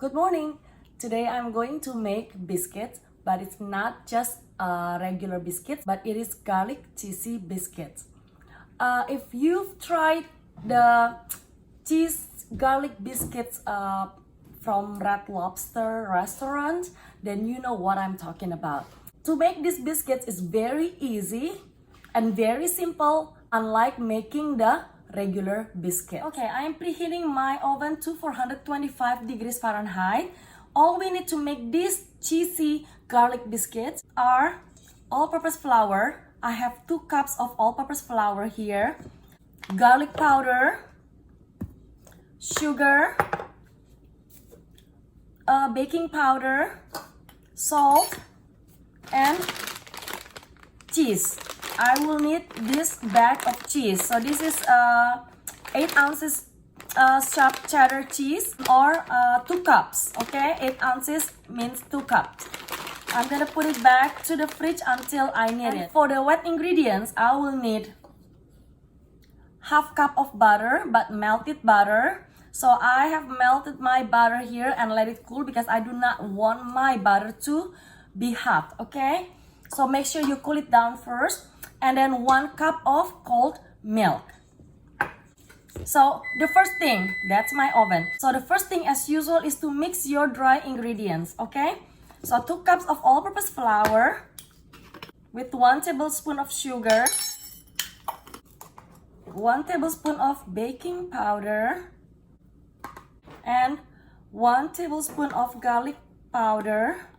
Good morning! Today I'm going to make biscuits, but it's not just regular biscuits, but it is garlic cheesy biscuits. If you've tried the cheese garlic biscuits from Red Lobster restaurant, then you know what I'm talking about. To make these biscuits is very easy and very simple, unlike making the regular biscuit. Okay, I am preheating my oven to 425 degrees Fahrenheit. All we need to make these cheesy garlic biscuits are all-purpose flour. I have 2 cups of all-purpose flour here, garlic powder, sugar, baking powder, salt, and cheese. I will need this bag of cheese. So this is 8 ounces sharp cheddar cheese, or 2 cups. Okay, 8 ounces means 2 cups. I'm gonna put it back to the fridge until I need it. For the wet ingredients, I will need half cup of butter, but melted butter. So I have melted my butter here and let it cool because I do not want my butter to be hot. Okay, so make sure you cool it down first. And then 1 cup of cold milk. So the first thing, that's my oven. So the first thing as usual is to mix your dry ingredients, okay? So 2 cups of all-purpose flour with 1 tablespoon of sugar, 1 tablespoon of baking powder, and 1 tablespoon of garlic powder.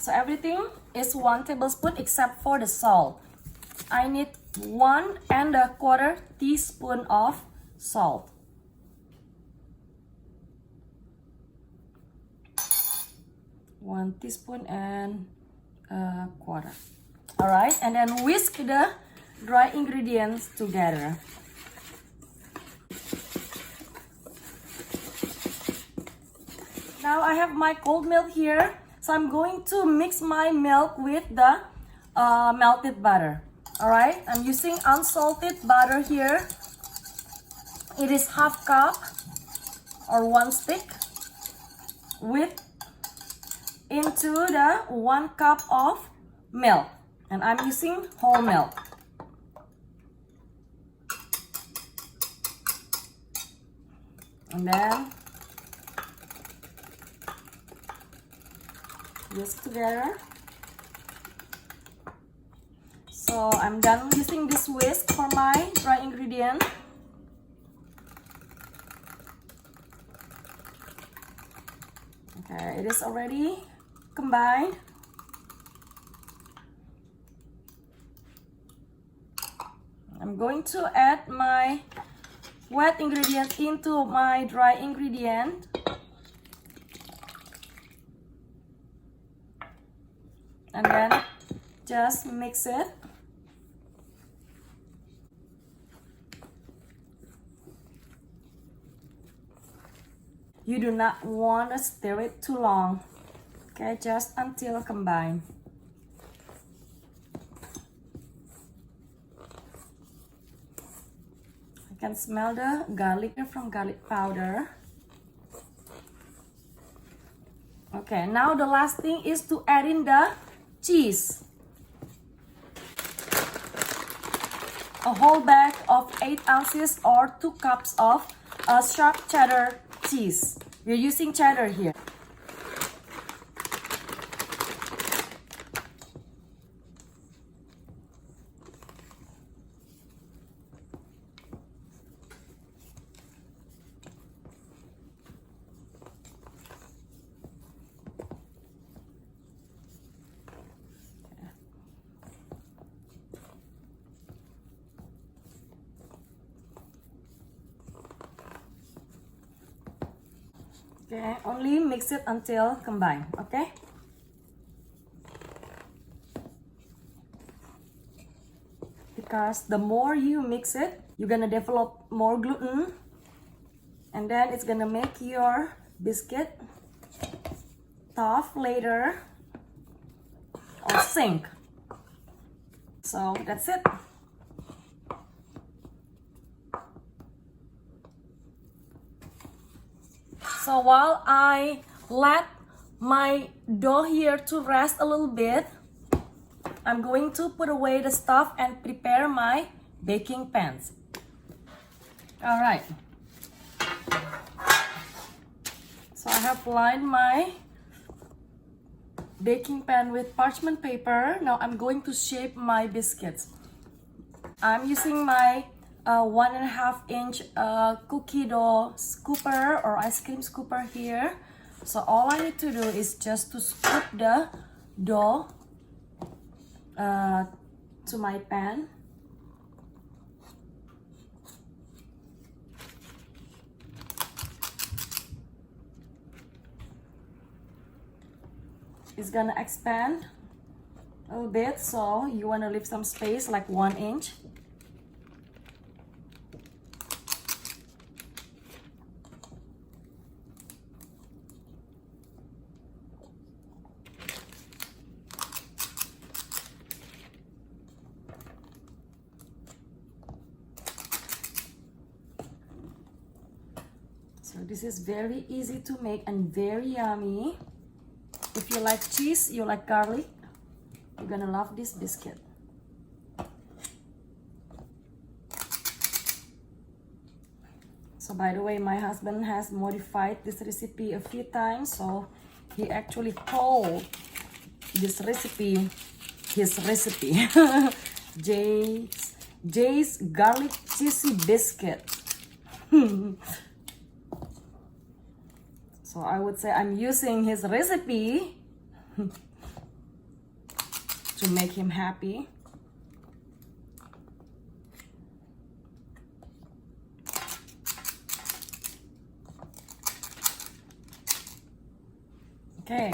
So everything is 1 tablespoon except for the salt. I need 1¼ teaspoon of salt. One teaspoon and a quarter. Alright, and then whisk the dry ingredients together. Now I have my cold milk here. So I'm going to mix my milk with the melted butter. Alright, I'm using unsalted butter here. It is half cup or 1 stick with into the 1 cup of milk. And I'm using whole milk. And then whisk together. So I'm done using this whisk for my dry ingredient. Okay, it is already combined. I'm going to add my wet ingredient into my dry ingredient. And then just mix it. You do not want to stir it too long. Okay, just until combined. I can smell the garlic from garlic powder. Okay, now the last thing is to add in the cheese. A whole bag of 8 ounces or 2 cups of sharp cheddar cheese. We're using cheddar here. Okay, only mix it until combined, okay? Because the more you mix it, you're gonna develop more gluten, and then it's gonna make your biscuit tough later or sink. So that's it. So while I let my dough here to rest a little bit, I'm going to put away the stuff and prepare my baking pans. All right. So I have lined my baking pan with parchment paper. Now I'm going to shape my biscuits. I'm using my 1.5 inch cookie dough scooper or ice cream scooper here. So all I need to do is just to scoop the dough to my pan. It's gonna expand a little bit, so you want to leave some space like 1 inch. So this is very easy to make and very yummy. If you like cheese, you like garlic, you're gonna love this biscuit. So by the way, my husband has modified this recipe a few times, so he actually called this recipe his recipe. Jay's garlic cheesy biscuit. So I would say I'm using his recipe to make him happy. Okay,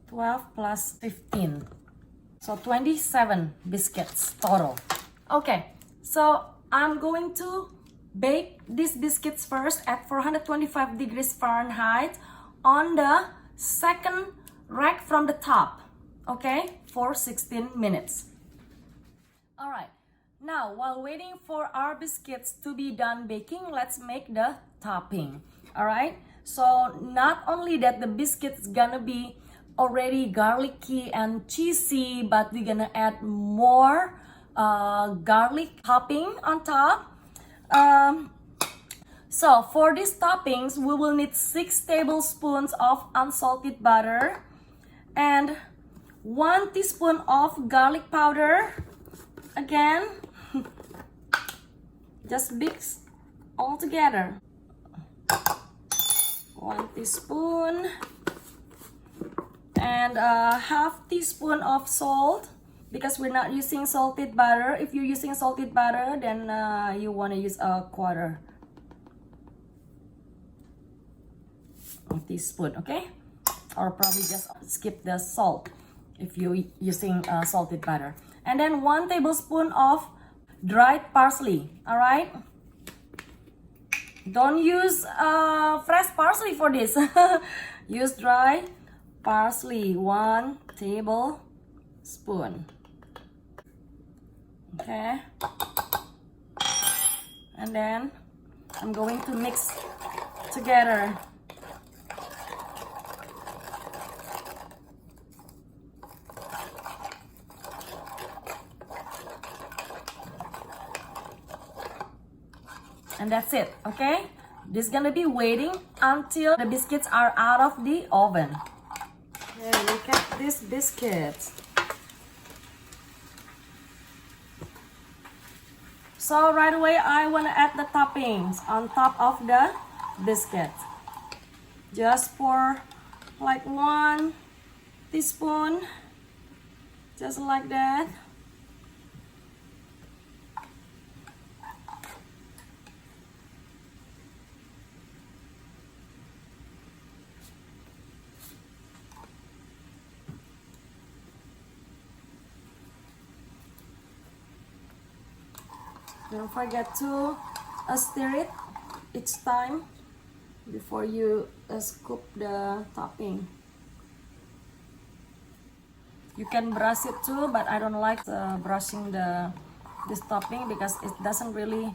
12 plus 15. So 27 biscuits total. Okay, so I'm going to bake these biscuits first at 425 degrees Fahrenheit on the second rack from the top, okay, for 16 minutes. All right, now while waiting for our biscuits to be done baking, let's make the topping. All right, so not only that the biscuits gonna be already garlicky and cheesy, but we're gonna add more garlic topping on top. So for these toppings, we will need 6 tablespoons of unsalted butter and 1 teaspoon of garlic powder. Again, just mix all together. 1 teaspoon and a half teaspoon of salt, because we're not using salted butter. If you're using salted butter, then you want to use a quarter teaspoon, okay? Or probably just skip the salt if you're using salted butter. And then 1 tablespoon of dried parsley. All right, don't use fresh parsley for this. Use dried parsley, 1 tablespoon. Okay, and then I'm going to mix together. And that's it, okay? This is gonna be waiting until the biscuits are out of the oven. Okay, look at this biscuit. So right away, I want to add the toppings on top of the biscuit. Just pour like 1 teaspoon, just like that. Don't forget to stir it each time before you scoop the topping. You can brush it too, but I don't like brushing this topping because it doesn't really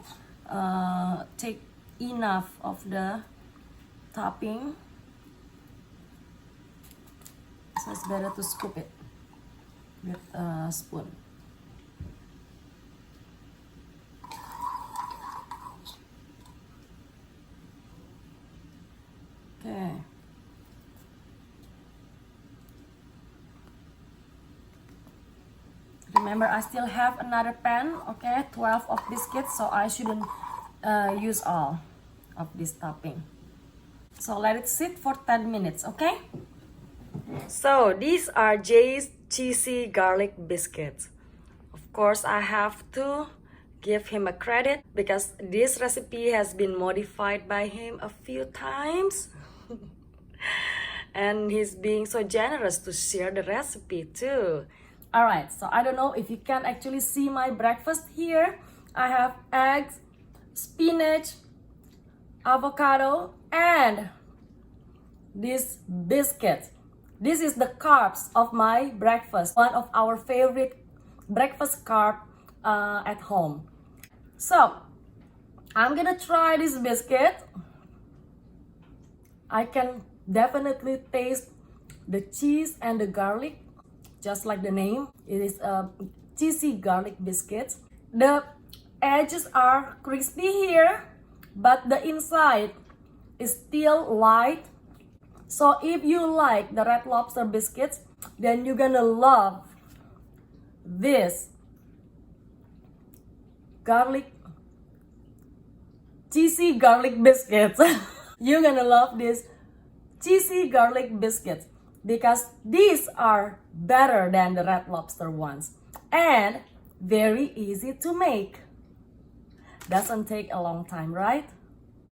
take enough of the topping. So it's better to scoop it with a spoon. Okay. Remember, I still have another pan, okay, 12 of biscuits, so I shouldn't use all of this topping. So let it sit for 10 minutes, okay? So these are Jay's cheesy garlic biscuits. Of course, I have to give him a credit because this recipe has been modified by him a few times. And he's being so generous to share the recipe too. Alright, so I don't know if you can actually see my breakfast here. I have eggs, spinach, avocado, and this biscuit. This is the carbs of my breakfast, one of our favorite breakfast carb at home. So I'm gonna try this biscuit. I can definitely taste the cheese and the garlic, just like the name. It is a cheesy garlic biscuits. The edges are crispy here, but the inside is still light. So if you like the Red Lobster biscuits, then you're gonna love this cheesy garlic biscuits. You're gonna love this cheesy garlic biscuits because these are better than the Red Lobster ones and very easy to make. Doesn't take a long time, right?